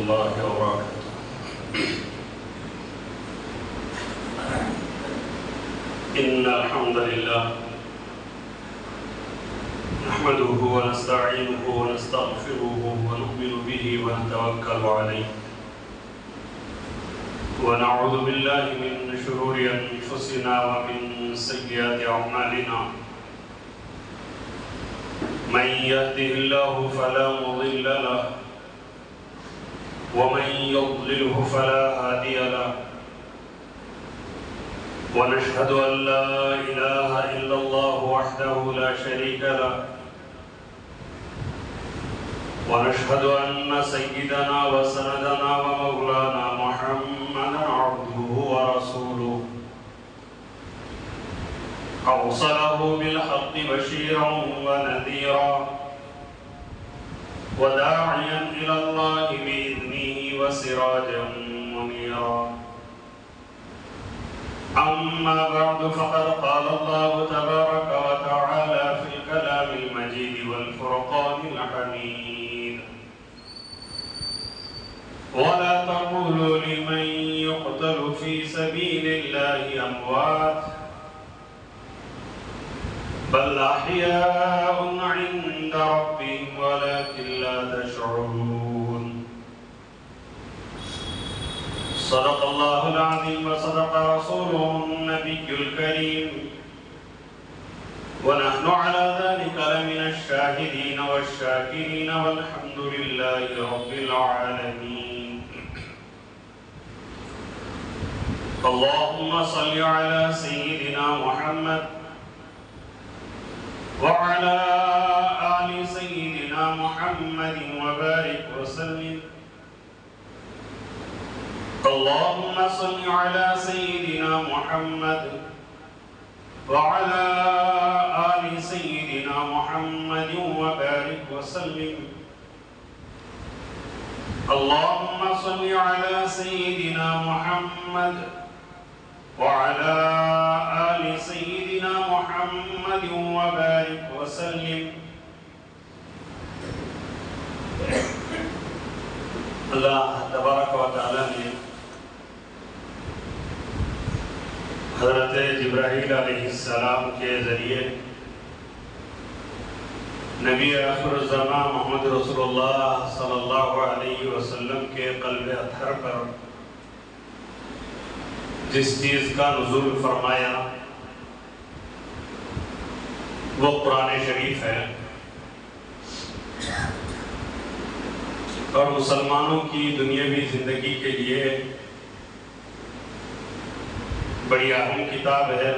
الله وبركاته. إن الحمد لله نحمده ونستعينه ونستغفره ونؤمن به ونتوكل عليه ونعوذ بالله من شرور أنفسنا ومن سيئات أعمالنا. من يهده الله فلا مضل له ومن يضلله فلا هادي له. ونشهد أن لا إله إلا الله وحده لا شريك له. ونشهد أن سيدنا وسندنا ومولانا محمدا عبده ورسوله أرسله بالحق بشيرا ونذيرا وداعيا إلى الله بإذنه وسراجا منيرا. أما بعد فقد قال الله تبارك وتعالى في الكلام المجيد والفرقان الحميد: ولا تقولوا لمن يقتل في سبيل الله أموات بل أحياء عند ربهم ولكن لا تشعرون. صدق الله العظيم وصدق رسوله النبي الكريم ونحن على ذلك لمن الشاهدين والشاكرين والحمد لله رب العالمين. اللهم صل على سيدنا محمد وعلى آل سيدنا محمد وبارك وسلم. اللهم صل على سيدنا محمد وعلى آل سيدنا محمد وبارك وسلم. اللهم صل على سيدنا محمد وعلى آل سيدنا محمد وبارك وسلم. اللہ تبارک و تعالی نے حضرت جبرائیل علیہ السلام کے ذریعے نبی آخر الزمان محمد رسول اللہ صلی اللہ علیہ وسلم کے قلب اطہر پر جس چیز کا نزول فرمایا وہ قرآن شریف ہے، اور مسلمانوں کی دنیاوی زندگی کے لیے بڑی اہم کتاب ہے،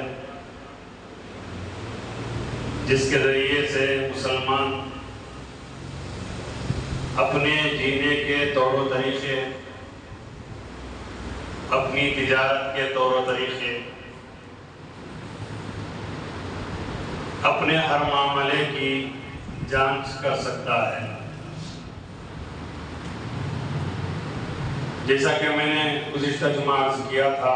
جس کے ذریعے سے مسلمان اپنے جینے کے طور و طریقے، اپنی تجارت کے طور و طریقے، اپنے ہر معاملے کی جانچ کر سکتا ہے. جیسا کہ میں نے گزشتہ جمعہ عرض کیا تھا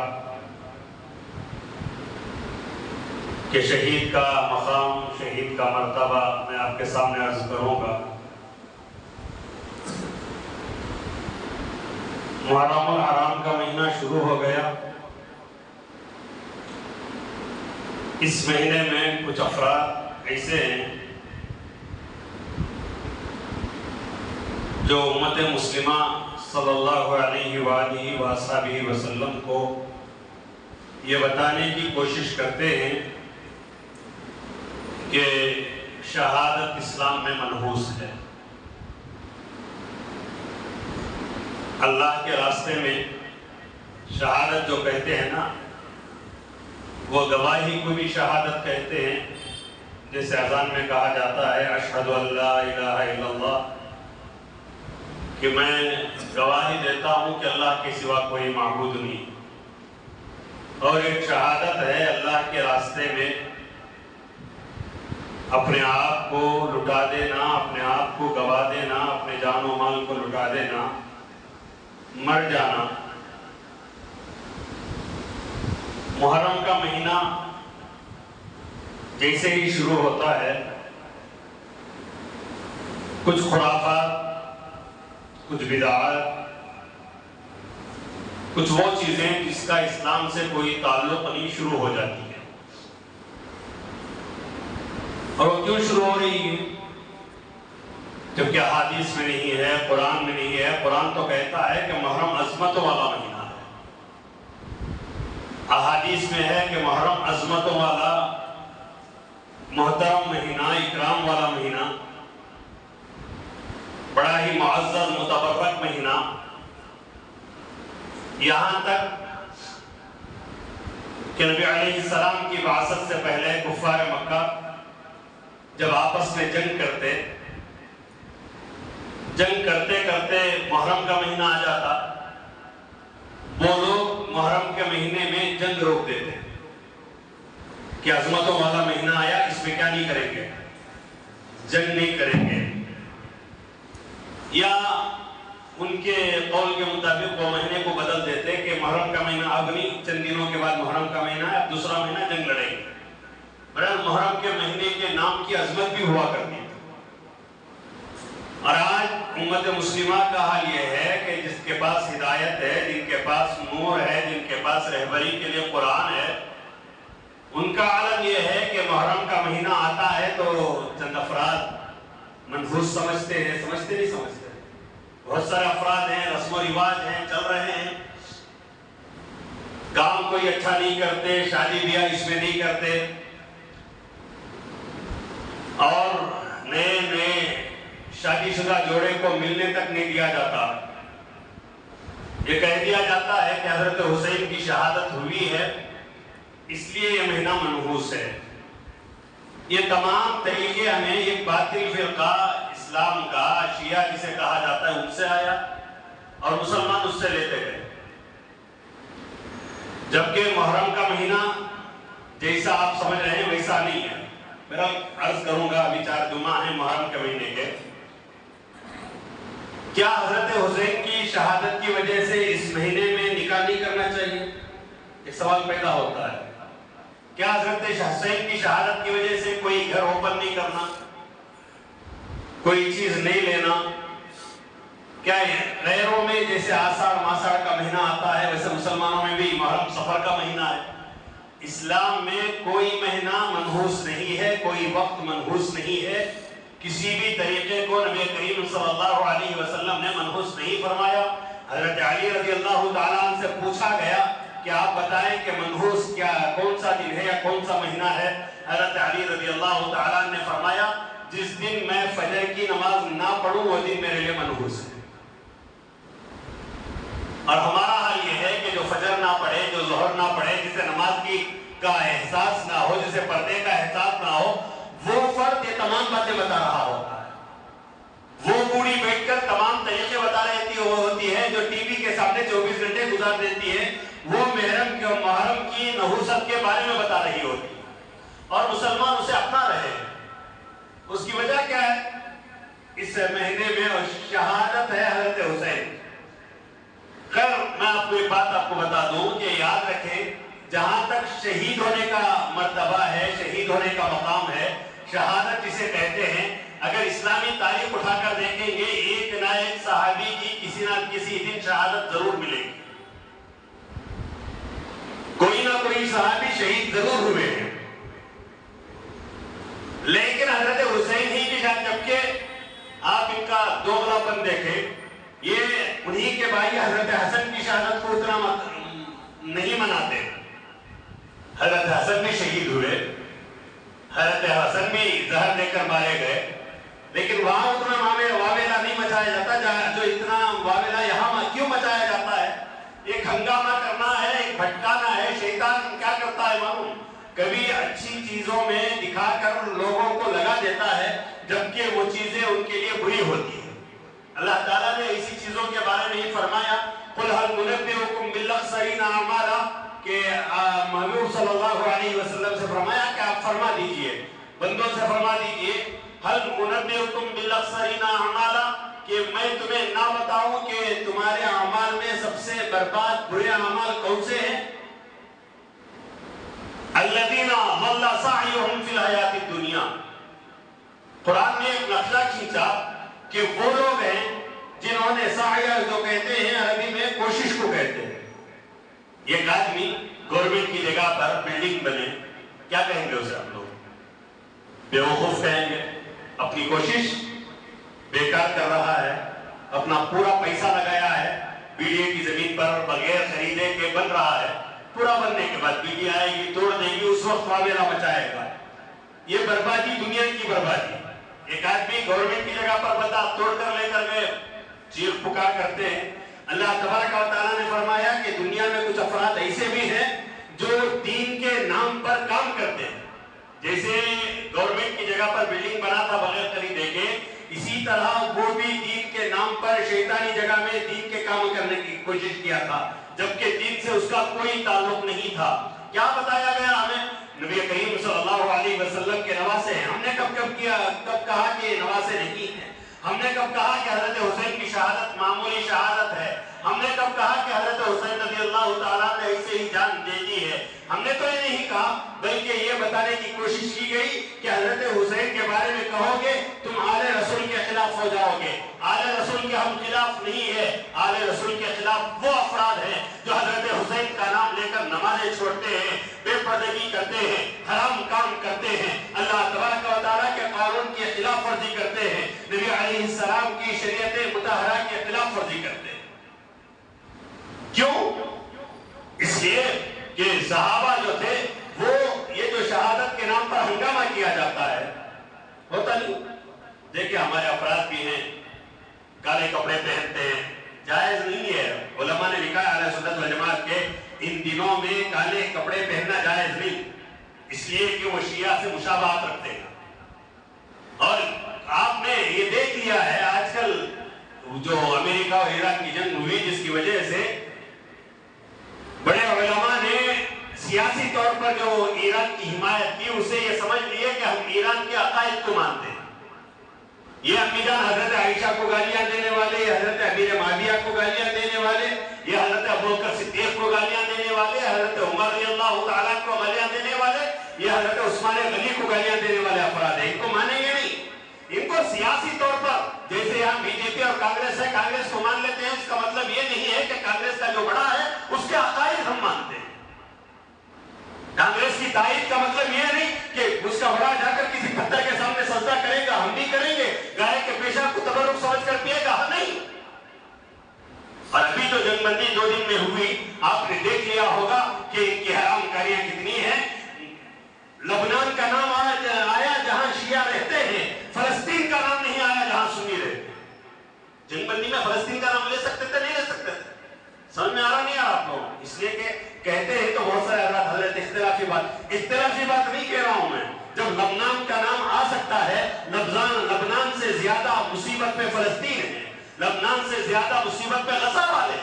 کہ شہید کا مقام، شہید کا مرتبہ میں آپ کے سامنے عرض کروں گا. محرم الحرام کا مہینہ شروع ہو گیا. اس مہینے میں کچھ افراد ایسے ہیں جو امت مسلمہ صلی اللہ علیہ وآلہ وآلہ وسلم کو یہ بتانے کی کوشش کرتے ہیں کہ شہادت اسلام میں منحوس ہے. اللہ کے راستے میں شہادت جو کہتے ہیں نا، وہ گواہی کو بھی شہادت کہتے ہیں. جیسے اذان میں کہا جاتا ہے اشہد ان لا الہ الا اللہ، کہ میں گواہی دیتا ہوں کہ اللہ کے سوا کوئی معبود نہیں. اور ایک شہادت ہے اللہ کے راستے میں اپنے آپ کو لٹا دینا، اپنے آپ کو گوا دینا، اپنے جان و مال کو لٹا دینا، مر جانا. محرم کا مہینہ جیسے ہی شروع ہوتا ہے کچھ خرافات، کچھ بدعات، کچھ وہ چیزیں جس کا اسلام سے کوئی تعلق نہیں شروع ہو جاتی ہے. اور وہ کیوں شروع ہو رہی ہے؟ جبکہ حدیث میں نہیں ہے، قرآن میں نہیں ہے. قرآن تو کہتا ہے کہ محرم عظمتوں والا مہینہ ہے. احادیث میں ہے کہ محرم عظمتوں والا، محترم مہینہ، اکرام والا مہینہ، بڑا ہی معزز متبرک مہینہ. یہاں تک کہ نبی علیہ السلام کی بعثت سے پہلے کفار مکہ جب آپس میں جنگ کرتے محرم کا مہینہ آ جاتا، وہ لوگ محرم کے مہینے میں جنگ روک دیتے کہ عظمتوں والا مہینہ آیا، اس میں کیا نہیں کریں گے، جنگ نہیں کریں گے. یا ان کے قول کے مطابق وہ مہینے کو بدل دیتے کہ محرم کا مہینہ اب نہیں، چند دنوں کے بعد محرم کا مہینہ ہے، اب دوسرا مہینہ جنگ لڑیں گے. بہرحال محرم کے مہینے کے نام کی عظمت بھی ہوا کرتی ہے. اور آج امت مسلمہ کا حال یہ ہے کہ جس کے پاس ہدایت ہے، جن کے پاس نور ہے، جن کے پاس رہبری کے لیے قرآن ہے، ان کا عالم یہ ہے کہ محرم کا مہینہ آتا ہے تو چند افراد منحوس سمجھتے ہیں. سمجھتے نہیں سمجھتے، بہت سارے افراد ہیں، رسم و رواج ہیں، چل رہے ہیں، کام کوئی اچھا نہیں کرتے، شادی بیاہ اس میں نہیں کرتے، اور نئے شادی شدہ جوڑے کو ملنے تک نہیں دیا جاتا. یہ کہہ دیا جاتا ہے کہ حضرت حسین کی شہادت ہوئی ہے، اس لیے یہ مہینہ منحوس ہے. یہ تمام طریقے ہمیں ایک باطل فرقہ اسلام کا، شیعہ جسے کہا جاتا ہے، ان سے آیا اور مسلمان اس سے لیتے گئے. جبکہ محرم کا مہینہ جیسا آپ سمجھ رہے ہیں ویسا نہیں ہے. میرا عرض کروں گا، ابھی 4 جمعہ ہیں محرم کے مہینے کے. کیا حضرت حسین کی شہادت کی وجہ سے اس مہینے میں نکاح نہیں کرنا چاہیے؟ ایک سوال پیدا ہوتا ہے. کیا حضرت حسین کی شہادت کی وجہ سے کوئی گھر اوپن نہیں کرنا، کوئی چیز نہیں لینا؟ کیا غیروں میں جیسے آساڑ ماساڑ کا مہینہ آتا ہے ویسے مسلمانوں میں بھی محرم سفر کا مہینہ ہے؟ اسلام میں کوئی مہینہ منحوس نہیں ہے، کوئی وقت منحوس نہیں ہے. کسی بھی طریقے کو نبی کریم صلی اللہ علیہ وسلم نے منحوس نہیں فرمایا. حضرت علی رضی اللہ تعالیٰ عنہ سے پوچھا گیا کہ آپ بتائیں کہ منحوس کیا کون سا دن ہے یا کون سا مہینہ ہے؟ حضرت علی رضی اللہ تعالیٰ عنہ نے فرمایا جس دن میں فجر کی نماز نہ پڑھوں وہ دن میرے لیے منحوس ہے. اور ہمارا حال یہ ہے کہ جو فجر نہ پڑھے، جو ظہر نہ پڑھے، جسے نماز کی کا احساس نہ ہو، جسے پردے کا احساس نہ ہو، وہ فرد یہ تمام باتیں بتا رہا ہوتا ہے. وہ بوڑھی بیٹھ کر تمام طریقے بتا رہی ہوتی ہے جو ٹی وی کے سامنے 24 گھنٹے گزار دیتی ہے. وہ محرم کی نحوست کے بارے میں بتا رہی ہوتی ہے اور مسلمان اسے اپنا رہے. اس کی وجہ کیا ہے؟ اس مہینے میں شہادت ہے حضرت حسین. خیر میں آپ کو ایک بات آپ کو بتا دوں کہ یاد رکھیں، جہاں تک شہید ہونے کا مرتبہ ہے، شہید ہونے کا مقام ہے، شہادت جسے کہتے ہیں، اگر اسلامی تاریخ اٹھا کر دیکھیں گے ایک نہ ایک صحابی کی کسی نہ کسی دن شہادت ضرور ملے گی. کوئی نہ کوئی صحابی شہید ضرور ہوئے ہیں. لیکن حضرت حسین ہی کی شہادت، جبکہ آپ ان کا دوغلا پن دیکھیں، یہ انہی کے بھائی حضرت حسن کی شہادت کو اتنا نہیں مناتے. حضرت حسن بھی شہید ہوئے، حضرت حسن بھی زہر دے کر مارے گئے، لیکن وہاں اتنا واویلا نہیں مچایا جاتا جو اتنا واویلا یہاں کیوں مچایا جاتا ہے؟ ایک ہنگامہ کرنا ہے، ایک بھٹکانا ہے. شیطان کیا کرتا ہے معلوم؟ کبھی اچھی چیزوں میں دکھا کر لوگوں کو لگا دیتا ہے جبکہ وہ چیزیں ان کے لیے بری ہوتی ہیں. اللہ تعالیٰ نے اسی چیزوں کے بارے میں ہی فرمایا قُلْ هَلْ نُنَبِّئُكُمْ بِالْأَخْسَرِينَ أَعْمَالًا کہ محبوب صلی اللہ علیہ وسلم سے فرمایا کہ آپ فرما دیجئے، بندوں سے فرما دیجئے هَلْ نُنَبِّئُكُمْ بِالْأَخْسَرِينَ أَعْمَالًا کہ میں تمہیں نہ بتاؤں کہ تمہارے اعمال میں سب سے برباد برے اعمال کون سے ہیں؟ الَّذِينَ ضَلَّ سَعْيُهُمْ فِي الْحَيَاةِ الدُّنْيَا. قرآن نے ایک نقشہ کھینچا کہ وہ لوگ ہیں جنہوں نے سعیہ جو کہتے ہیں عربی میں کوشش کو کہتے ہیں، ایک آدمی گورنمنٹ کی جگہ پر بلڈنگ بنے، کیا کہیں گے اسے ہم لوگ؟ بیوقوف کہیں گے، اپنی کوشش بیکار کر رہا ہے، اپنا پورا پیسہ لگایا ہے بی ڈی اے کی زمین پر بغیر خریدے کے بن رہا ہے، پورا بننے کے بعد بی ڈی آئے گی توڑ دے گی، اس وقت معاملہ بچائے گا۔ یہ بربادی دنیا کی بربادی۔ ایک آدمی گورنمنٹ کی جگہ پر بندہ توڑ کر لے کر گئے، چیخ پکار کرتے ہیں۔ اللہ تبارک و تعالیٰ نے فرمایا کہ دنیا میں کچھ افراد ایسے بھی ہیں جو دین کے نام پر کام کرتے ہیں۔ جیسے گورنمنٹ کی جگہ پر بلڈنگ بنا تھا بغیر خریدے کے، اسی طرح وہ بھی دین کے نام پر شیطانی جگہ میں دین کے کام کرنے کی کوشش کیا تھا، جبکہ دین سے اس کا کوئی تعلق نہیں تھا۔ کیا بتایا گیا ہمیں؟ نبی کریم صلی اللہ علیہ وسلم کے نواسے ہیں۔ ہم نے کب کہا کہ نواسے نہیں ہیں؟ ہم نے کب کہا کہ حضرت حسین کی شہادت معمولی شہادت ہے؟ ہم نے کب کہا کہ حضرت حسین رضی اللہ تعالیٰ نے ایسے ہی جان دے دی ہے؟ ہم نے تو یہ نہیں کہا، بلکہ یہ بتانے کی کوشش کی گئی کہ حضرت حسین کے بارے میں کہو گے تم آل رسول کے خلاف ہو جاؤ گے۔ آل رسول کے ہم خلاف نہیں ہے، آل رسول کے خلاف وہ افراد ہیں جو حضرت حسین کا نام لے کر نمازیں چھوڑتے ہیں، بے پردگی کرتے ہیں، حرام کام کرتے ہیں، اللہ تبارک و تعالیٰ کے قانون کی خلاف ورزی کرتے ہیں، نبی علیہ السلام کی شریعت مطہرہ کے خلاف ورزی کرتے ہیں۔ کیوں؟ اس لیے کہ صحابہ جو تھے وہ یہ جو شہادت کے نام پر ہنگامہ کیا جاتا ہے ہوتا نہیں۔ دیکھیں ہمارے افراد بھی ہیں کالے کپڑے پہنتے ہیں، جائز نہیں ہے۔ علماء نے لکھا ہے اہل سنت والجماعت کے ان دنوں میں کالے کپڑے پہننا جائز نہیں، اس لیے کہ وہ شیعہ سے مشابہت رکھتے ہیں۔ اور آپ نے یہ دیکھ لیا ہے آج کل جو امریکہ اور عراق کی جنگ ہوئی جس کی وجہ سے بڑے علماء نے سیاسی طور پر جو ایران کی حمایت کی اسے یہ سمجھ لیے کہ ہم ایران کے عقائد کو مانتے ہیں۔ یہ امی جان حضرت عائشہ کو گالیاں دینے والے، یہ حضرت امیر معاویہ کو گالیاں دینے والے، یہ حضرت ابوبکر صدیق کو گالیاں دینے والے، حضرت عمر رضی اللہ تعالیٰ کو گالیاں دینے والے، یہ حضرت عثمان غنی کو گالیاں دینے والے افراد ہیں۔ ان کو مانیں گے نہیں، ان کو سیاسی طور پر جیسے یہاں بی جے پی اور کانگریس ہے، کانگریس کو مان لیتے ہیں، اس کا مطلب یہ نہیں ہے کہ کانگریس کا جو بڑا ہے اس کے عقائد ہم مانتے ہیں۔ کانگریس کی تائید کا مطلب یہ نہیں کہ اس کا بڑا جا کر کسی پتھر کے سامنے سجدہ کرے گا، ہم بھی کریں گے، گائے کے پیشاب کو تبرک سمجھ کر پیے گا، ہم نہیں۔ اور ابھی جو جنگ بندی 2 دن میں ہوئی آپ نے دیکھ لیا ہوگا کہ ان کی حرام کاریاں کتنی ہیں۔ لبنان کا نام آیا جہاں شیعہ رہتے ہیں، فلسطین کا نام نہیں آیا جہاں سنی رہتے ہیں۔ جنگ بندی میں فلسطین کا نام لے سکتے تھے نہیں لے سکتے تھے؟ سمجھ میں آ رہا نہیں آ رہا آپ لوگ؟ اس لیے کہ کہتے ہیں تو بہت سارے حضرت اختلافی بات نہیں کہہ رہا ہوں میں۔ جب لبنان کا نام آ سکتا ہے، لبنان سے زیادہ مصیبت میں فلسطین ہے، لبنان سے زیادہ مصیبت میں غزہ والے۔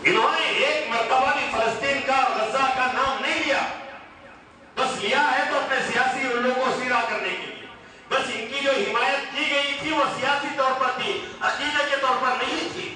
انہوں نے ایک مرتبہ بھی فلسطین کا اور غزہ کا نام نہیں لیا، بس لیا ہے تو اپنے سیاسی رولوں کو سیدھا کرنے کے لیے۔ بس ان کی جو حمایت کی گئی تھی وہ سیاسی طور پر تھی، عقیدے کے طور پر نہیں تھی۔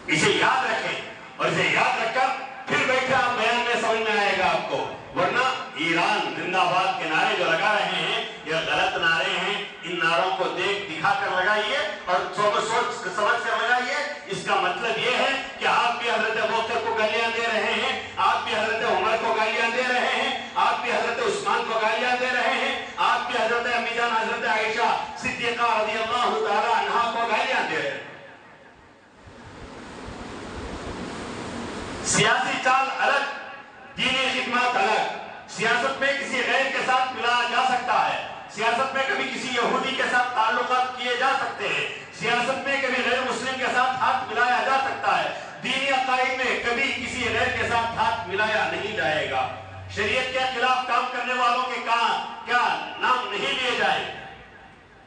اسے یاد رکھیں اور اسے یاد رکھ کر پھر بیٹھے آپ بیان میں سمجھ میں آئے گا آپ کو۔ ورنہ ایران زندہ باد کے نعرے جو لگا رہے ہیں یہ غلط نعرے ہیں، ان نعروں کو دکھا کر لگائیے اور سوچ سمجھ کر لگائیے۔ اس کا مطلب یہ ہے کہ آپ بھی حضرت ابوبکر کو گالیاں دے رہے ہیں، آپ بھی حضرت عمر کو گالیاں دے رہے ہیں، آپ بھی حضرت عثمان کو گالیاں دے رہے ہیں، آپ بھی حضرت امی جان حضرت عائشہ صدیقہ رضی اللہ تعالی عنہا کو گالیاں دے رہے ہیں۔ سیاسی چال الگ، دینی خدمات الگ۔ سیاست میں کسی غیر کے ساتھ ملایا جا سکتا ہے، سیاست میں کبھی کسی یہودی کے ساتھ تعلقات کیے جا سکتے ہیں، سیاست میں کبھی غیر مسلم کے ساتھ ہاتھ ملایا جا سکتا ہے۔ دینی عقائد میں کبھی کسی غیر کے ساتھ ہاتھ ملایا نہیں جائے گا۔ شریعت کے خلاف کام کرنے والوں کے کیا نام نہیں لیے جائیں۔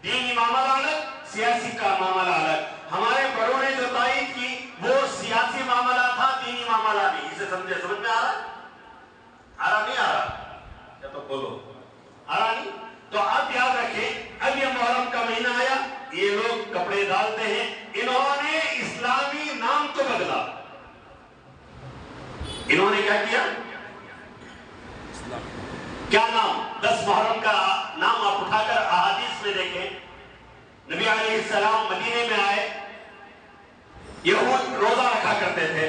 دینی معاملہ الگ، سیاسی کا معاملہ الگ۔ ہمارے بڑوں نے جو تائید کی وہ سیاسی معاملہ تھا، دینی معاملہ نہیں۔ اسے سمجھ میں آ رہا؟ آ رہا نہیں آ رہا؟ یا تو بولو آ رہا نہیں؟ تو اب یاد رکھیں، اب یہ محرم کا مہینہ آیا، یہ لوگ کپڑے ڈالتے ہیں، انہوں نے اسلامی نام تو بدلا۔ انہوں نے کیا کیا؟ کیا نام؟ 10 محرم کا نام آپ اٹھا کر احادیث میں دیکھیں۔ نبی علیہ السلام مدینے میں آئے، یہود روزہ رکھا کرتے تھے،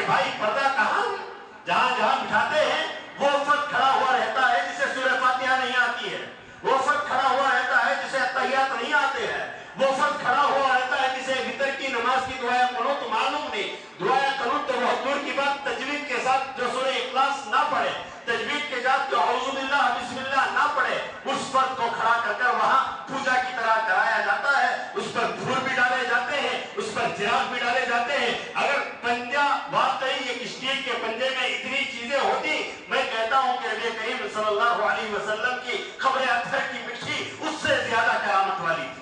کہ بھائی پردہ کہاں ہے؟ جہاں جہاں بٹھاتے ہیں وہ فرد کھڑا ہوا رہتا ہے جسے سورہ فاتحہ نہیں آتی ہے، وہ فرد کھڑا ہوا رہتا ہے جسے اتحیات نہیں آتے ہیں، وہ فرد کھڑا ہوا رہتا ہے جسے وتر کی نماز کی دعائیں قنوت معلوم نہیں۔ دعائیں قنوت تو بہت دور کی بات، تجوید کے ساتھ جو سورہ اخلاص نہ پڑھے، تجوید کے ساتھ جو اعوذ باللہ بسم اللہ نہ پڑھے، اس فرد کو کھڑا کر کر وہاں پوجا کی طرح کرایا جاتا ہے، اس پر دھور بھی ڈالے جاتے ہیں، اس پر چراغ بھی ڈالے جاتے ہیں۔ اگر پنجہ واقعی ایک اسٹیل کے پنجے میں اتنی چیزیں ہوتی، میں کہتا ہوں کہ نبی کریم صلی اللہ علیہ وسلم کی خبر اتھر کی مٹی اس سے زیادہ کرامت والی تھی۔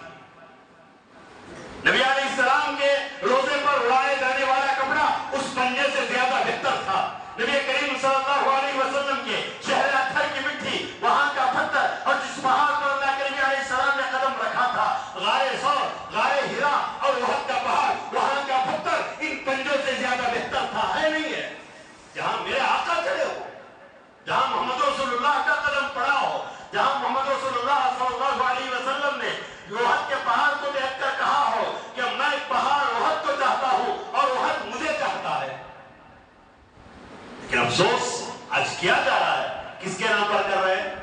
نبی علیہ السلام کے روزے پر اڑائے جانے والا کپڑا اس پنجے سے زیادہ بہتر تھا۔ نبی کریم صلی اللہ علیہ وسلم کے شہر اتھر کی مٹی، وہاں کا پتھر، اور جس پہاڑ پر اللہ کے نبی علیہ السلام نے قدم رکھا تھا، غار ثور، غار حرا اور احد کا پہاڑ، وہاں کا پتھر ان پنجوں سے زیادہ بہتر تھا، ہے نہیں ہے؟ جہاں میرے آقا چڑھے ہو، جہاں محمد رسول اللہ کا قدم پڑا ہو، جہاں محمد رسول اللہ صلی اللہ علیہ وسلم نے احد کے پہاڑ کو دیکھ کر کہا ہو کہ میں پہاڑ احد کو چاہتا ہوں اور احد مجھے چاہتا ہے۔ لیکن افسوس آج کیا جا رہا ہے، کس کے نام پر کر رہے ہیں؟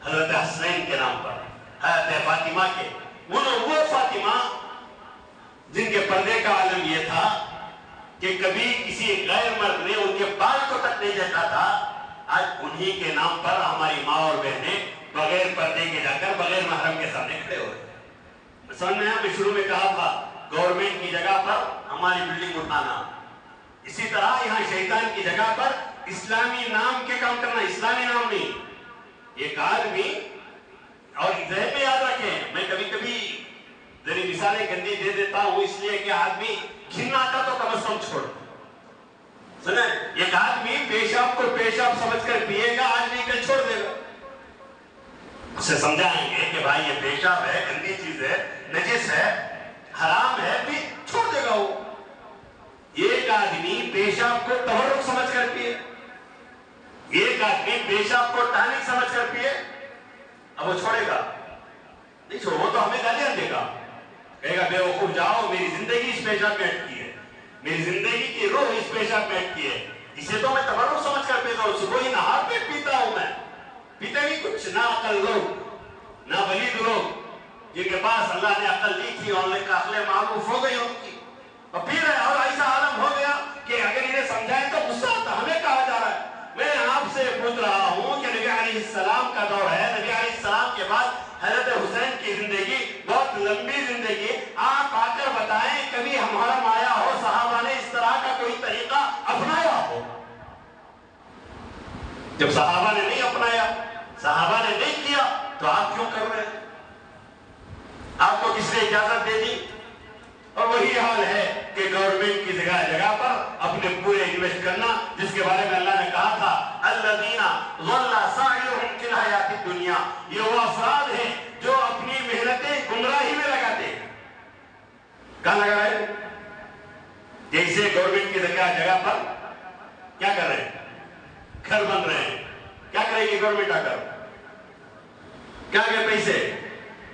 حضرت حسنین کے نام پر، حضرت فاطمہ کے، وہ فاطمہ جن کے پردے کا عالم یہ تھا کہ کبھی کسی غیر مرد نے ان کے بال کو تک نہیں دیکھا تھا، آج انہی کے نام پر ہماری ماں اور بہنیں بغیر پردے کے جا کر بغیر محرم کے سامنے کھڑے ہوئے۔ سمجھ میں ہمیں شروع میں کہا تھا گورنمنٹ کی جگہ پر ہماری بلڈنگ اٹھانا، اسی طرح یہاں شیطان کی جگہ پر اسلامی نام کے کام کرنا، اسلامی نام نہیں۔ ایک آدمی، اور ذہن میں یاد رکھیں، میں کبھی کبھی ذری مثالیں گندی دے دیتا ہوں اس لیے کہ آدمی گھننا آتا تو کم از کم چھوڑ۔ سنیں، ایک آدمی پیشاب کو پیشاب سمجھ کر پیے گا، آج نہیں کل چھوڑ دے گا۔ اسے سمجھائیں گے کہ بھائی یہ پیشاب ہے، گندی چیز ہے، نجس ہے، حرام ہے، بھی چھوڑ دے گا وہ۔ ایک آدمی پیشاب کو تبرک سمجھ کر پیے، ایک آدمی پیشاب کو ٹانک سمجھ کر پیے، اب وہ چھوڑے گا نہیں؟ چھوڑ، وہ تو ہمیں گالیاں دے گا، کہے گا بے وقوف جاؤ، میری زندگی اس پیشاب میں اٹکی ہے، میری زندگی کی روح اس پیشاب میں اٹکی ہے، اسے تو میں تبرک سمجھ کر پیتا ہوں، صبح ہی نہار پیٹ پیتا ہوں میں، پیتے بھی کچھ نہ عقل لوگ، نہ ولید لوگ، جن کے پاس اللہ نے عقل دی تھی اور ان کا عقل معروف ہو گئی ان کی، اور پی رہے، اور ایسا عالم ہو گیا کہ اگر انہیں سمجھائیں تو غصہ آتا، ہمیں کہا جا رہا ہے۔ میں آپ سے پوچھ رہا ہوں کہ نبی علیہ السلام کا دور ہے، نبی علیہ السلام کے بعد حضرت حسین کی زندگی بہت لمبی زندگی، آپ آ کر بتائیں کبھی ہمارا آیا ہو صحابہ نے اس طرح کا کوئی طریقہ اپنایا ہو؟ جب صحابہ نے نہیں اپنایا، صحابہ نے نہیں کیا، تو آپ کیوں کر رہے ہیں؟ آپ کو کس نے اجازت دے دی؟ اور وہی حال ہے کہ گورنمنٹ کی جگہ جگہ پر اپنے پورے انویسٹ کرنا، جس کے بارے میں اللہ نے کہا تھا الذین ضل سعیہم فی الحیاۃ الدنیا، یہ وہ افراد ہیں جو اپنی محنتیں گمراہی میں لگاتے ہیں۔ کہاں لگا رہے ہیں؟ جیسے گورنمنٹ کی جگہ پر کیا کر رہے ہیں؟ گھر بن رہے ہیں، کیا کرے گی گورنمنٹ آ کر؟ کیا کہ پیسے،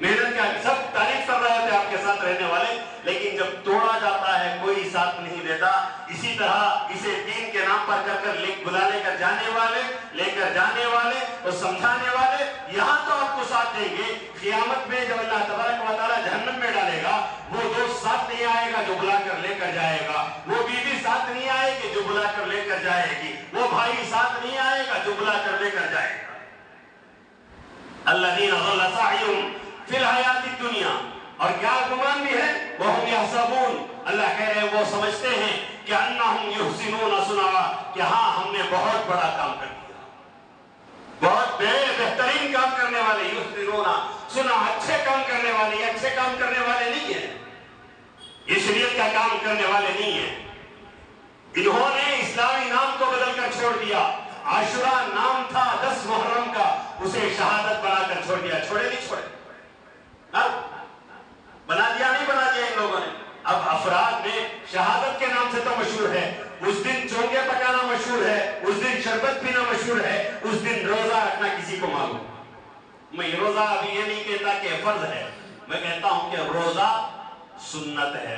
محنت کا سب تعریف کر رہے تھے آپ کے ساتھ رہنے والے، لیکن جب توڑا جاتا ہے کوئی ساتھ نہیں دیتا۔ اسی طرح اسے دین کے نام پر کر بلا لے کر جانے والے اور سمجھانے والے یہاں تو آپ کو ساتھ دیں گے، قیامت میں جب اللہ تبارک و تعالیٰ جہنم میں ڈالے گا، وہ دوست ساتھ نہیں آئے گا جو بلا کر لے کر جائے گا، وہ بیوی ساتھ نہیں آئے گی جو بلا کر لے کر جائے گی، وہ بھائی ساتھ نہیں آئے گا جو بلا کر لے کر جائے گا۔ الذین ضل سعیہم فی الحیاۃ الدنیا، اور کیا گمان بھی ہے، وہم یحسبون، اللہ کہہ رہے ہیں وہ سمجھتے ہیں کہ انہم یحسنون صنعا، کہ ہاں ہم نے بہت بڑا کام کر دیا، بہت بہترین کام کرنے والے، یحسنون صنعا، اچھے کام کرنے والے، یہ اچھے کام کرنے والے نہیں ہیں، یہ شریعت کا کام کرنے والے نہیں ہیں۔ انہوں نے اسلامی نام کو بدل کر چھوڑ دیا، عاشوراء نام تھا 10 محرم کا، اسے شہادت بنا کر چھوڑ دیا، چھوڑے نہیں چھوڑے؟ بنا دیا نہیں بنا دیا ان لوگوں نے؟ اب افراد میں شہادت کے نام سے تو مشہور ہے، اس دن چونگے پکانا مشہور ہے، اس دن شربت پینا مشہور ہے، اس دن روزہ رکھنا کسی کو معلوم۔ میں یہ روزہ ابھی یہ نہیں کہتا کہ فرض ہے، میں کہتا ہوں کہ روزہ سنت ہے،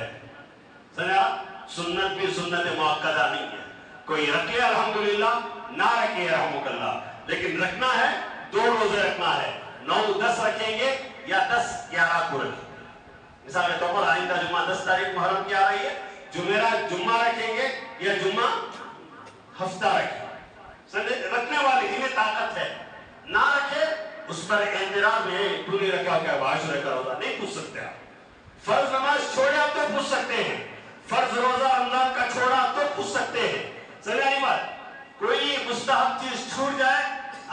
سنت بھی سنت مؤکدہ نہیں ہے، کوئی رکھے الحمدللہ، نہ رکھے رحمک اللہ، لیکن رکھنا ہے 2 روزے رکھنا ہے، 9-10 رکھیں گے یا 10-11 کو رکھیں گے۔ مثال کے طور پر آئندہ جمعہ 10 تاریخ محرم کی آ رہی ہے، جمعرات جمعہ رکھیں گے یا جمعہ ہفتہ رکھیں گے۔ رکھنے والی جنہیں طاقت ہے، نہ رکھے اس پر اعتراض میں تو نہیں رکھا کیا عاشورہ کا روزہ نہیں پوچھ سکتے آپ۔ فرض نماز چھوڑے آپ تو پوچھ سکتے ہیں، فرض روزہ رمضان کا چھوڑا آپ تو پوچھ سکتے ہیں، سمجھ آئی بات؟ کوئی مستحب چیز چھوٹ جائے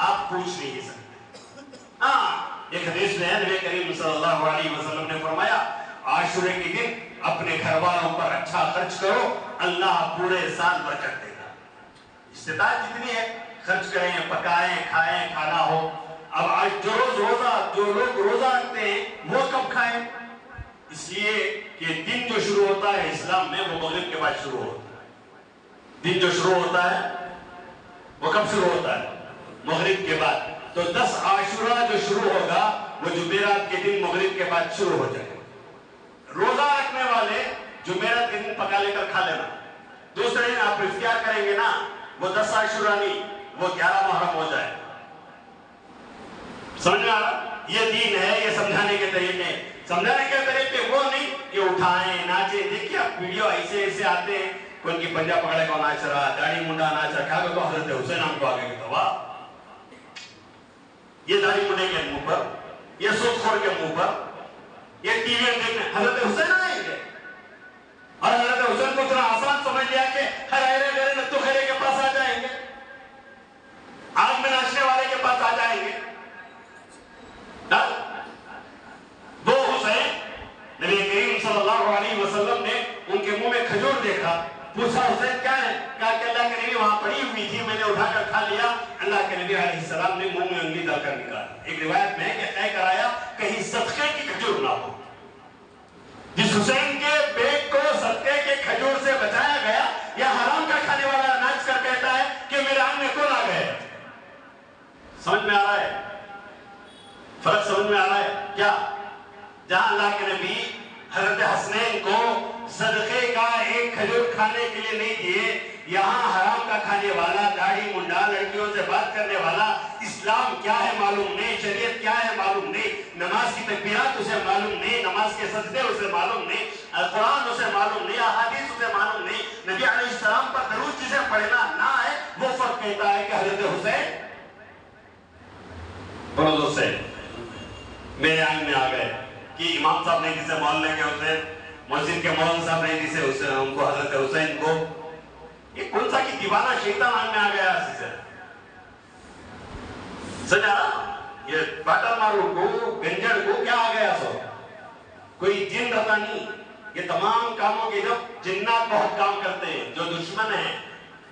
آپ پوچھ نہیں سکتے۔ ہاں ایک حدیث میں نبی کریم صلی اللہ علیہ وسلم نے فرمایا عاشورے کے دن اپنے گھر والوں پر اچھا خرچ کرو، اللہ پورے سال برکت دے گا۔ استطاعت جتنی ہے خرچ کریں، پکائیں، کھائیں، کھانا ہو۔ اب آج جو لوگ روزہ رکھتے ہیں وہ کب کھائیں؟ اس لیے کہ دن جو شروع ہوتا ہے اسلام میں وہ مغرب کے بعد شروع ہوتا ہے۔ دن جو شروع ہوتا ہے وہ کب شروع ہوتا ہے؟ مغرب کے بعد۔ تو 10 عاشورہ جو شروع ہوگا وہ جمعرات کے دن مغرب کے بعد شروع ہو جائے گا۔ روزہ رکھنے والے جمعرات کے دن پکا لے کر کھا لینا، دوسرے دن آپ افطار کریں گے نا، وہ 10 عاشورہ نہیں، وہ 11 محرم ہو جائے۔ سمجھ میں آ رہا؟ یہ دین ہے، یہ سمجھانے کے طریقے، سمجھانے کے طریقے وہ نہیں کہ اٹھائیں ناچیں۔ دیکھیے آپ ویڈیو ایسے آتے ہیں، کوئی ان کی پنجہ پکڑے کو ناچ رہا، داڑھی منڈا ناچ رہا، کیا تو حضرت حسین ہم کو آگے کی دوا، یہ داڑھی منڈے کے منہ پر، یہ سود خور کے منہ پر، یہ ٹی وی دیکھنے حضرت حسین آئیں گے، اور حضرت حسین کو اتنا آسان سمجھ لیا کہ ہر ایرے میرے نتو خیرے کے پاس آ جائیں گے، آگ میں ناچنے والے کے پاس آ جائیں گے۔ وہ حسین نبی کریم صلی اللہ علیہ وسلم نے ان کے منہ میں کھجور دیکھا، پوچھا حسین کیا ہے؟ کہا کہ اللہ کے نبی وہاں پڑی ہوئی تھی، میں نے اٹھا کر کھا لیا۔ اللہ کے نبی علیہ السلام نے منہ میں انگلی ڈال کر نکالا۔ ایک روایت میں ہے کہ طے کرایا کہیں صدقے کی کھجور نہ ہو۔ جس حسین کے بیگ کو صدقے کے کھجور سے بچایا گیا، یا حرام کا کھانے والا ناچ کر کہتا ہے کہ میرے آنگن میں کون آ گئے؟ سمجھ میں آ رہا ہے؟ فرق سمجھ میں آ رہا ہے کیا؟ جہاں اللہ کے نبی حضرت حسنین کو صدقے کا ایک کھجور کھانے کے لیے نہیں دیے، یہاں حرام کا کھانے والا، داڑھی منڈا، لڑکیوں سے بات کرنے والا، اسلام کیا ہے معلوم نہیں، شریعت کیا ہے معلوم نہیں، نماز کی تکبیرات اسے معلوم نہیں، نماز کے سجدے اسے معلوم نہیں، قرآن اسے معلوم نہیں، احادیث اسے معلوم نہیں، نبی علیہ السلام پر درود جسے پڑھنا نہ آئے، وہ فرق کہتا ہے کہ حضرت حسین بولو دوسرے میرے آنگن میں آ گئے، کہ امام صاحب نے جسے محلے کے حسین، مسجد کے مولانا صاحب نے جسے ان کو حضرت حسین کو، یہ کون سا کی دیوانہ شیطان آنگن میں آ گیا اسی سے سجا، یہ باٹل مارو کو، گنجڑ کو کیا آ گیا سو؟ کوئی جن رہتا نہیں۔ یہ تمام کاموں کے جب جنات بہت کام کرتے ہیں، جو دشمن ہیں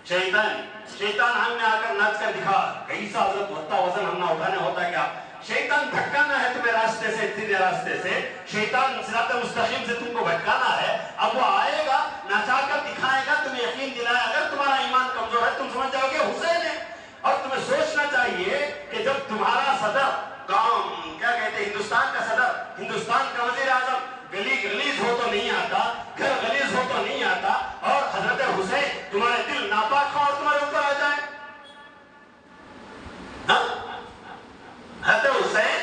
شیطان آنگن میں آ کر ناچ کر دکھا، کیسا حضرت وقتا وزن ہم نہ اٹھانے ہوتا ہے کیا؟ شیطان بھٹکانا ہے تمہیں راستے سے، سیدھے راستے سے، شیطان صراط مستقیم سے تم کو بھٹکانا ہے۔ اب وہ آئے گا، نچا کر دکھائے گا، تمہیں یقین دلائے، اگر تمہارا ایمان کمزور ہے تم سمجھ جاؤ گے حسین ہے۔ اور تمہیں سوچنا چاہیے کہ جب تمہارا صدر کام کیا کہتے ہیں، ہندوستان کا صدر، ہندوستان کا وزیر اعظم گلی گلیز ہو تو نہیں آتا، گھر گلیز ہو تو نہیں آتا، اور حضرت حسین تمہارے دل ناپاک ہو اور تمہارے اوپر آ جائے، حضرت حسین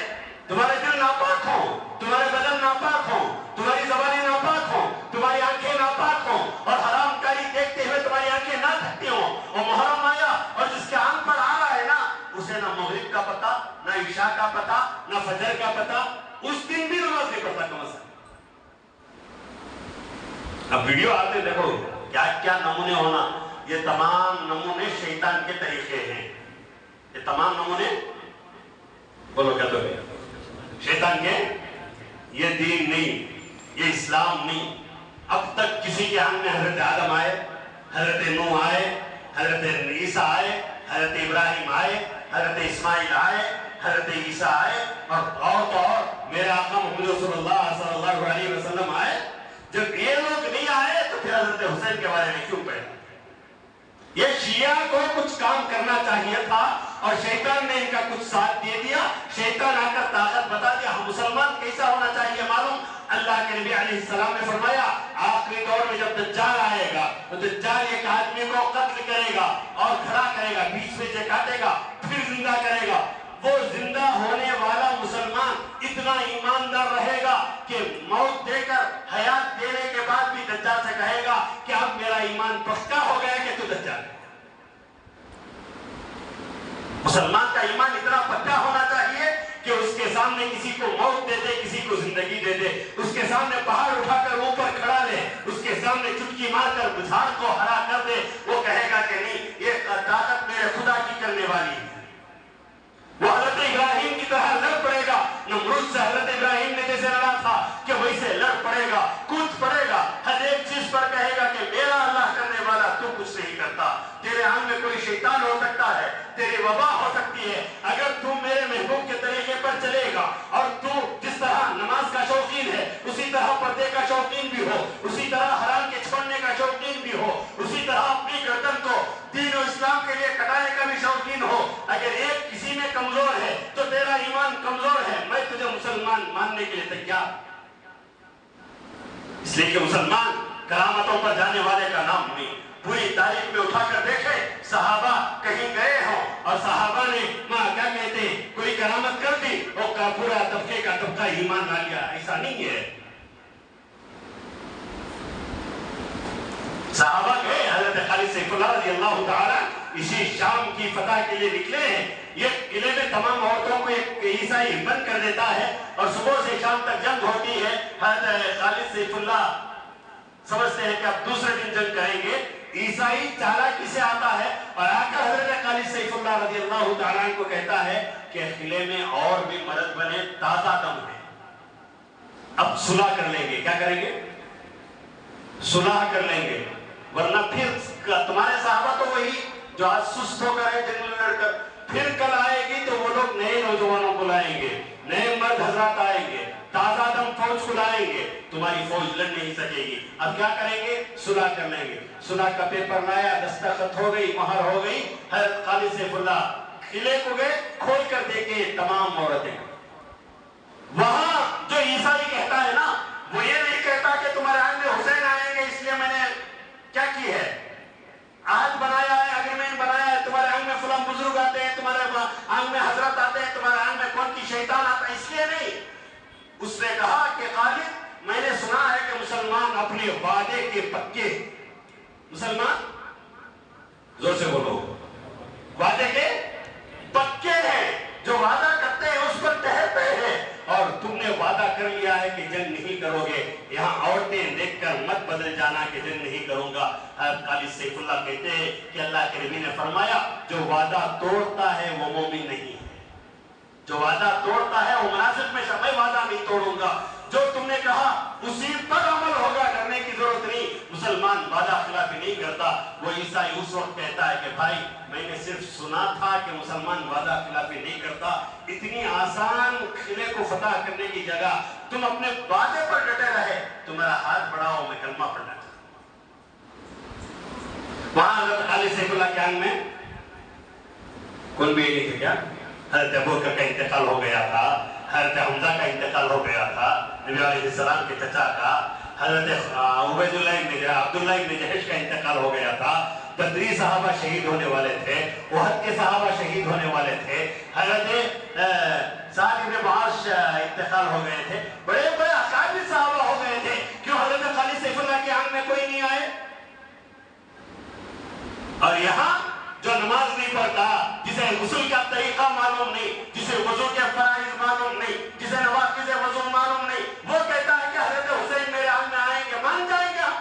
تمہارے دل ناپاک ہوں، تمہارے بدن ناپاک ہوں، تمہاری زبانیں ناپاک ہوں، تمہاری آنکھیں ناپاک ہوں، اور حرام کاری دیکھتے ہوئے تمہاری آنکھیں نہ تھکتی ہوں، اور محرم آیا اور جس کے آنکھ پر آ رہا ہے نا، اسے نہ مغرب کا پتہ، نہ عشاء کا پتہ، نہ فجر کا پتہ، اس دن بھی نماز نہیں پڑھتا کم از کم۔ اب ویڈیو آتے دیکھو کیا کیا نمونے ہونا، یہ تمام نمونے شیطان کے طریقے ہیں، یہ تمام نمونے بولو کیا تو ہے شیطان کے، یہ دین نہیں، یہ اسلام نہیں۔ اب تک کسی کے آنگن میں حضرت آدم آئے، حضرت نوح آئے، حضرت عیسیٰ آئے، حضرت ابراہیم آئے، حضرت اسماعیل آئے، حضرت عیسیٰ آئے، اور تو اور میرے آقا محمد رسول اللہ صلی اللہ علیہ وسلم آئے۔ جب یہ لوگ نہیں آئے تو پھر حضرت حسین کے بارے میں کیوں پڑھا؟ یہ شیعہ کو کچھ کام کرنا چاہیے تھا اور شیطان نے ان کا کچھ ساتھ دے دیا. شیطان آ کر طاقت بتا دیا. ہم مسلمان کیسا ہونا چاہیے معلوم؟ اللہ کے نبی علیہ السلام نے فرمایا آخری دور میں جب دجال آئے گا تو دجال ایک آدمی کو قتل کرے گا اور کھڑا کرے گا, بیچ میں سے کاٹے گا, پھر زندہ کرے گا. وہ زندہ ہونے والا مسلمان اتنا ایماندار رہے گا کہ موت دے کر حیات دینے کے بعد بھی دجال سے کہے گا کہ اب میرا ایمان پختہ ہو گیا کہ تو دجال ہے. مسلمان کا ایمان اتنا پکا ہونا چاہیے کہ اس کے سامنے کسی کو موت دے دے, کسی کو زندگی دے دے, اس کے سامنے پہاڑ اٹھا کر اوپر کھڑا لے, اس کے سامنے چٹکی مار کر بجھاڑ کو ہرا کر دے, وہ کہے گا کہ نہیں یہ طاقت میرے خدا کی کرنے والی ہے. وہ حضرت ابراہیم کی طرح لڑ پڑے گا. نمرود سے حضرت ابراہیم نے جیسے لڑا تھا کہ ویسے لڑ پڑے گا, کود پڑے گا, ہر ایک چیز پر کہے گا کہ میرا اللہ کرنے والا تو کچھ نہیں کرتا. تیرے آنکھ میں کوئی شیطان ہو سکتا ہے, تیری وبا ہو سکتی ہے, اگر تم میرے محبوب کے طریقے پر چلے گا اور تو جس طرح نماز کا شوقین ہے اسی طرح پردے کا شوقین بھی ہو, اسی طرح حرام کے چھوڑنے کا شوقین بھی ہو, اسی طرح اپنی گردن کو دین و اسلام کے لیے کٹانے کا بھی شوقین ہو, اگر ایک کسی میں کمزور ہے تو تیرا ایمان کمزور ہے, میں تجھے مسلمان ماننے کے لیے تیار. اس لیے کہ مسلمان کرامتوں پر جانے والے کا نام نہیں. پوری تاریخ میں اٹھا کر دیکھے صحابہ کہیں گئے ہوں اور صحابہ نے کیا کہتے ہیں کوئی کرامت کر دی اور پورا طبقے کا طبقہ ایمان لا لیا, ایسا نہیں ہے. صحابہ گئے, حضرت خالد سیف اللہ رضی اللہ تعالی اسی شام کی فتح کے لیے نکلے ہیں. یہ قلعے میں تمام عورتوں کو ایک عیسائی بند کر دیتا ہے اور صبح سے شام تک جنگ ہوتی ہے. حضرت خالد سیف اللہ سمجھتے ہیں کہ اب دوسرے دن جنگ کریں گے. عیسائی چالاکی سے آتا ہے اور آ کر حضرت خالد سیف اللہ رضی اللہ تعالیٰ کو کہتا ہے کہ قلعے میں اور بھی مرد بنے تازہ دم ہے, اب صلح کر لیں گے. کیا کریں گے؟ صلح کر لیں گے, ورنہ پھر تمہارے صحابہ تو وہی جو آج سست ہو کر ہے جنگل میں لڑ کر, پھر کل آئے گی تو وہ لوگ نئے نوجوانوں کو لائیں گے, نئے مرد حضرات آئیں گے, تازہ دم فوج کو لائیں گے, تمہاری فوج لڑ نہیں سکے گی. اب کیا کریں گے؟ صلح کر لیں گے. صلح کا پیپر لایا, دستخط ہو گئی, مہر ہو گئی. حضرت خالد سیف اللہ قلعے کو گئے, کھول کر دیکھے تمام عورتیں. وہاں جو عیسائی کہتا ہے نا, وہ یہ نہیں کہتا کہ تمہارے آنکھ میں حسین آئیں گے اس لیے میں نے کیا کی ہے, عہد بنایا ہے, اگریمنٹ بنایا ہے, تمہارے آنکھ میں فلاں بزرگ آتے ہیں, تمہارے آنکھ میں حضرت آتے ہیں, تمہارے آنکھ میں کون کی شیطان آتا ہے, اس لیے نہیں. اس نے کہا کہ خالد میں نے سنا ہے کہ مسلمان اپنے وعدے کے پکے, مسلمان زور سے بولو, وعدے کے پکے ہیں, جو وعدہ کرتے ہیں اس پر ٹھہرتے ہیں. اور تم نے وعدہ کر لیا ہے کہ جنگ نہیں کرو گے. یہاں عورتیں دیکھ کر مت بدل جانا کہ جنگ نہیں کروں گا. حضرت خالد سیف اللہ کہتے ہیں کہ اللہ کے نبی نے فرمایا جو وعدہ توڑتا ہے وہ مومن نہیں ہے. جو وعدہ توڑتا ہے وہ منافق میں میں وعدہ نہیں توڑوں گا. جو تم نے کہا اسی پر عمل ہوگا, کرنے کی ضرورت نہیں. مسلمان وعدہ خلافی نہیں کرتا. وہ عیسائی اس وقت کہتا ہے کہ بھائی میں نے صرف سنا تھا کہ مسلمان وعدہ خلافی نہیں کرتا. اتنی آسان قلعے کو فتح کرنے کی جگہ تم اپنے وعدے پر ڈٹے رہے, تمہارا ہاتھ بڑھاؤ میں کلمہ پڑھنا چاہتا. وہاں حضرت خالد سیف اللہ کے آنگ میں کون بھی نہیں تھے کیا؟ حضرت ابو بکر کا انتقال ہو گیا تھا, حضرت حمزہ کا انتقال ہو گیا تھا, نبی علیہ السلام کے چچا کا, حضرت عبداللہ ابن جہش کا انتقال ہو گیا تھا. بدری صحابہ شہید ہونے والے تھے, احد کے صحابہ شہید ہونے والے تھے, حضرت سعد بن معاذ انتقال ہو گئے تھے, بڑے بڑے اکابر صحابہ ہو گئے تھے. کیوں حضرت خالد سیف اللہ کے آنکھ میں کوئی نہیں آئے؟ اور یہاں جو نماز نہیں پڑھتا, جسے غسل کا طریقہ معلوم نہیں, جسے وضو کے فرائض معلوم نہیں, جسے نوافل وضو معلوم نہیں, وہ کہتا ہے کہ حضرت حسین میرے آنکھ میں آئیں گے, مان جائیں گے ہم.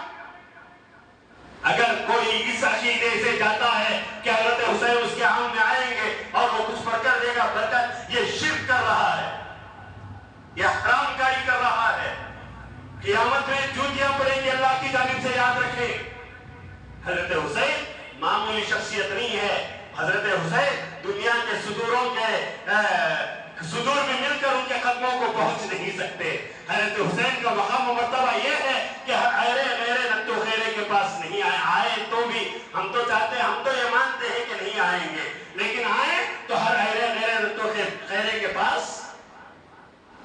اگر کوئی اس عقیدے سے جاتا ہے کہ حضرت حسین اس کے آنکھ میں آئیں گے اور وہ کچھ پڑھ کر دے گا برکت, یہ شرک کر رہا ہے, یہ حرام کاری کر رہا ہے. قیامت میں جوتیاں پڑیں گی, اللہ کی جانب سے یاد رکھیں. حضرت حسین معمولی شخصیت نہیں ہے. حضرت حسین دنیا کے صدور میں مل کر ان کے قدموں کو پہنچ نہیں سکتے. حضرت حسین کا مقام و مرتبہ یہ ہے کہ میرے نتو خیرے کے پاس نہیں آئے تو بھی ہم تو چاہتے ہیں, ہم تو یہ مانتے ہیں کہ نہیں آئیں گے, لیکن آئے تو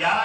11